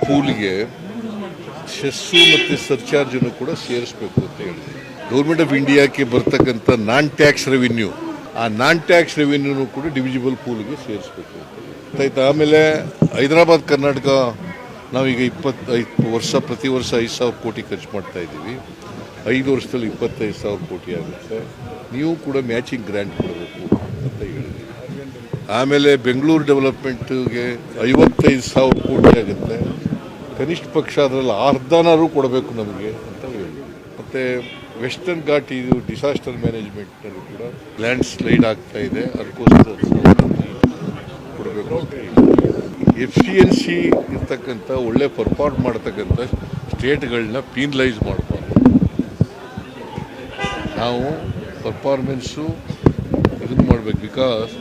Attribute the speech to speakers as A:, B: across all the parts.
A: ಪೂಲ್ಗೆ cess ಮತ್ತು ಸರ್ಚಾರ್ಜನ್ನು ಕೂಡ ಸೇರಿಸಬೇಕು ಅಂತ ಹೇಳಿದೆ. ಗೌರ್ಮೆಂಟ್ ಆಫ್ ಇಂಡಿಯಾಕ್ಕೆ ಬರ್ತಕ್ಕಂಥ ನಾನ್ ಟ್ಯಾಕ್ಸ್ ರೆವಿನ್ಯೂ, ಆ ನಾನ್ ಟ್ಯಾಕ್ಸ್ ರೆವಿನ್ಯೂನು ಕೂಡ ಡಿವಿಜಿಬಲ್ ಪೂಲ್ಗೆ ಸೇರಿಸಬೇಕು ಅಂತ ಆಯ್ತು. ಆಮೇಲೆ ಹೈದರಾಬಾದ್ ಕರ್ನಾಟಕ ನಾವೀಗ 25 ವರ್ಷ ಪ್ರತಿ ವರ್ಷ 5,000 ಕೋಟಿ ಖರ್ಚು ಮಾಡ್ತಾ ಇದ್ದೀವಿ. 5 ವರ್ಷದಲ್ಲಿ 25,000 ಕೋಟಿ ಆಗುತ್ತೆ. ನೀವು ಕೂಡ ಮ್ಯಾಚಿಂಗ್ ಗ್ರ್ಯಾಂಟ್ ಕೊಡಬೇಕು ಅಂತ ಹೇಳಿದ್ವಿ. ಆಮೇಲೆ ಬೆಂಗಳೂರು ಡೆವಲಪ್ಮೆಂಟ್ಗೆ 55,000 ಕೋಟಿ ಆಗುತ್ತೆ. ಕನಿಷ್ಠ ಪಕ್ಷ ಅದರಲ್ಲಿ ಅರ್ಧನಾರು ಕೊಡಬೇಕು ನಮಗೆ ಅಂತ ಹೇಳಿದ್ವಿ. ಮತ್ತು ವೆಸ್ಟರ್ನ್ ಘಾಟ್ ಇದು ಡಿಸಾಸ್ಟರ್ ಮ್ಯಾನೇಜ್ಮೆಂಟ್ನಲ್ಲೂ ಕೂಡ ಲ್ಯಾಂಡ್ ಸ್ಲೈಡ್ ಆಗ್ತಾ ಇದೆ, ಅದಕ್ಕೋಸ್ಕರ ಕೊಡಬೇಕು ಅಂತ ಹೇಳಿ. FCNC ಇರ್ತಕ್ಕಂಥ ಒಳ್ಳೆ ಪರ್ಫಾರ್ಮ್ ಮಾಡ್ತಕ್ಕಂಥ ಸ್ಟೇಟ್ಗಳನ್ನ ಪೀನಲೈಸ್ ಮಾಡಬಾರ್ದು. ನಾವು ಪರ್ಫಾರ್ಮೆನ್ಸು ಇದನ್ನು ಮಾಡಬೇಕು. ಬಿಕಾಸ್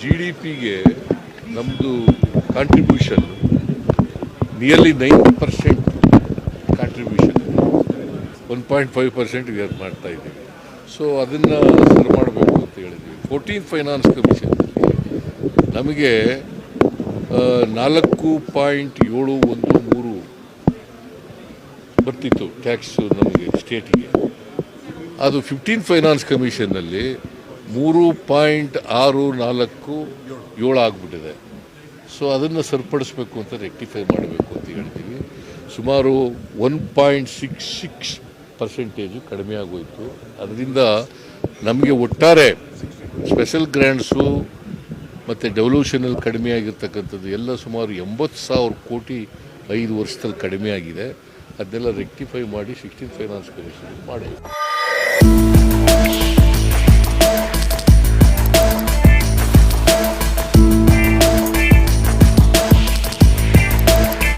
A: GDPಗೆ ನಮ್ಮದು ಕಾಂಟ್ರಿಬ್ಯೂಷನ್ ನಿಯರ್ಲಿ 9% ಕಾಂಟ್ರಿಬ್ಯೂಷನ್, 1.5% ವಿ ಮಾಡ್ತಾ ಇದ್ದೀವಿ. ಸೊ ಅದನ್ನು ಸರಿ ಮಾಡಬೇಕು ಅಂತ ಹೇಳಿದ್ವಿ. 14th ಫೈನಾನ್ಸ್ ಕಮಿಷನ್ ನಮಗೆ 4.713 ಬರ್ತಿತ್ತು ಟ್ಯಾಕ್ಸು ನಮಗೆ ಸ್ಟೇಟಿಗೆ. ಅದು 15th ಫೈನಾನ್ಸ್ ಕಮಿಷನ್ನಲ್ಲಿ 3.647 ಆಗಿಬಿಟ್ಟಿದೆ. ಸೊ ಅದನ್ನು ಸರಿಪಡಿಸ್ಬೇಕು ಅಂತ ರೆಕ್ಟಿಫೈ ಮಾಡಬೇಕು ಅಂತ ಹೇಳ್ತೀವಿ. ಸುಮಾರು 1.66% ಕಡಿಮೆ ಆಗೋಯಿತು. ಅದರಿಂದ ನಮಗೆ ಒಟ್ಟಾರೆ ಸ್ಪೆಷಲ್ ಗ್ರ್ಯಾಂಟ್ಸು ಮತ್ತು ಡೆವಲ್ಯೂಷನಲ್ಲಿ ಕಡಿಮೆ ಆಗಿರ್ತಕ್ಕಂಥದ್ದು ಎಲ್ಲ ಸುಮಾರು 80,000 ಕೋಟಿ 5 ವರ್ಷದಲ್ಲಿ ಕಡಿಮೆ ಆಗಿದೆ. ಅದನ್ನೆಲ್ಲ ರೆಕ್ಟಿಫೈ ಮಾಡಿ 16th ಫೈನಾನ್ಸ್ ಕಮಿಷನ್ ಮಾಡಬೇಕು.